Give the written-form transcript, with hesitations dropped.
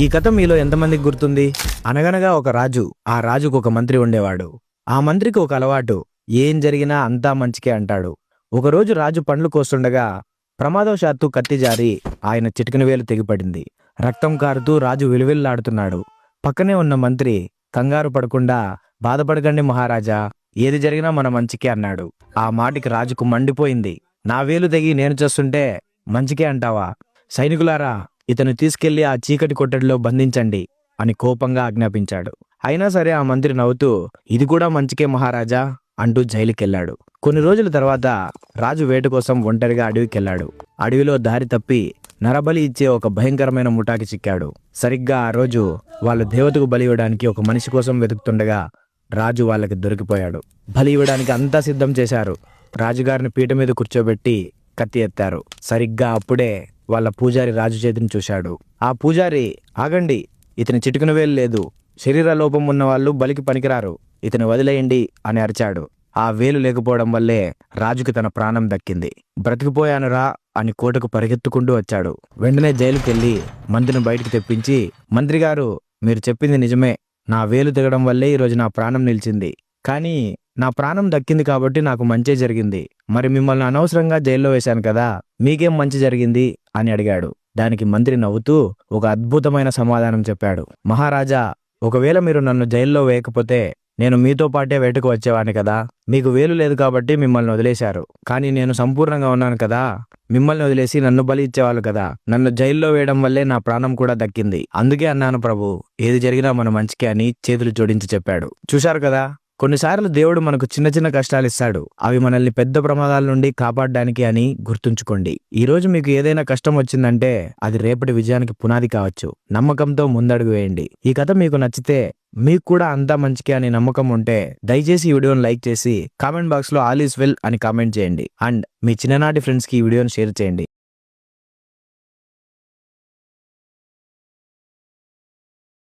ఈ కథ మీలో ఎంతమందికి గుర్తుంది? అనగనగా ఒక రాజు, ఆ రాజుకు ఒక మంత్రి ఉండేవాడు. ఆ మంత్రికి ఒక అలవాటు, ఏం జరిగినా అంతా మంచికే అంటాడు. ఒకరోజు రాజు పండ్లు కోస్తుండగా ప్రమాదవశాత్తు కత్తి జారి ఆయన చిటికెన వేలు తెగిపడింది. రక్తం కారుతూ రాజు విలువిల్లాడుతున్నాడు. పక్కనే ఉన్న మంత్రి కంగారు పడకుండా, బాధపడకండి మహారాజా, ఏది జరిగినా మన మంచికే అన్నాడు. ఆ మాటికి రాజుకు మండిపోయింది. నా వేలు తెగి నేను చేస్తుంటే మంచికే అంటావా? సైనికులారా, ఇతను తీసుకెళ్లి ఆ చీకటి కొట్టడిలో బంధించండి అని కోపంగా ఆజ్ఞాపించాడు. అయినా సరే ఆ మంత్రి నవ్వుతూ, ఇది కూడా మంచికే మహారాజా అంటూ జైలుకెళ్లాడు. కొన్ని రోజుల తర్వాత రాజు వేట కోసం ఒంటరిగా అడవికెళ్లాడు. అడవిలో దారి తప్పి నరబలి ఇచ్చే ఒక భయంకరమైన ముఠాకి చిక్కాడు. సరిగ్గా ఆ రోజు వాళ్ళు దేవతకు బలి ఇవ్వడానికి ఒక మనిషి కోసం వెతుకుతుండగా రాజు వాళ్ళకి దొరికిపోయాడు. బలి ఇవ్వడానికి అంతా సిద్ధం చేశారు. రాజుగారిని పీట మీద కూర్చోబెట్టి కత్తి ఎత్తారు. సరిగ్గా అప్పుడే వాళ్ళ పూజారి రాజు చేతిని చూశాడు. ఆ పూజారి, ఆగండి, ఇతని చిటికెన వేలు లేదు, శరీర లోపం ఉన్న వాళ్ళు బలికి పనికిరారు, ఇతని వదిలేయండి అని అరిచాడు. ఆ వేలు లేకపోవడం వల్లే రాజుకి తన ప్రాణం దక్కింది. బ్రతికిపోయానురా అని కోటకు పరిగెత్తుకుంటూ వచ్చాడు. వెంటనే జైలుకెళ్లి మంత్రిని బయటికి తెప్పించి, మంత్రి గారు, మీరు చెప్పింది నిజమే, నా వేలు తెగడం వల్లే ఈరోజు నా ప్రాణం నిలిచింది. కానీ నా ప్రాణం దక్కింది కాబట్టి నాకు మంచే జరిగింది. మరి మిమ్మల్ని అనవసరంగా జైల్లో వేశాను కదా, మీకేం మంచి జరిగింది అని అడిగాడు. దానికి మంత్రి నవ్వుతూ ఒక అద్భుతమైన సమాధానం చెప్పాడు. మహారాజా, ఒకవేళ మీరు నన్ను జైల్లో వేయకపోతే నేను మీతో పాటే వేటకు వచ్చేవాడిని కదా. మీకు వేలు లేదు కాబట్టి మిమ్మల్ని వదిలేశారు. కానీ నేను సంపూర్ణంగా ఉన్నాను కదా, మిమ్మల్ని వదిలేసి నన్ను బలి ఇచ్చేవాళ్ళు కదా. నన్ను జైల్లో వేయడం వల్లే నా ప్రాణం కూడా దక్కింది. అందుకే అన్నాను ప్రభు, ఏది జరిగినా మన మంచికే అని చేతులు జోడించి చెప్పాడు. చూశారు కదా, కొన్నిసార్లు దేవుడు మనకు చిన్న చిన్న కష్టాలు ఇస్తాడు. అవి మనల్ని పెద్ద ప్రమాదాల నుండి కాపాడడానికి అని గుర్తుంచుకోండి. ఈ రోజు మీకు ఏదైనా కష్టం వచ్చిందంటే అది రేపటి విజయానికి పునాది కావచ్చు. నమ్మకంతో ముందడుగు వేయండి. ఈ కథ మీకు నచ్చితే, మీకు కూడా అంతా మంచికే అని నమ్మకం ఉంటే దయచేసి ఈ వీడియోని లైక్ చేసి కామెంట్ బాక్స్ లో ఆల్ ఈస్ వెల్ అని కామెంట్ చేయండి. అండ్ మీ చిన్ననాటి ఫ్రెండ్స్ కి ఈ వీడియోని షేర్ చేయండి.